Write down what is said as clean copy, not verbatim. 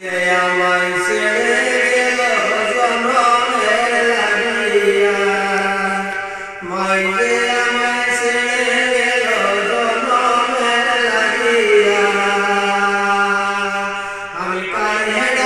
আমায় ছেড়ে গেল জনমের লাগিয়া মাইরে আমায় ছেড়ে গেল জনমের লাগিয়া আমি কার হেড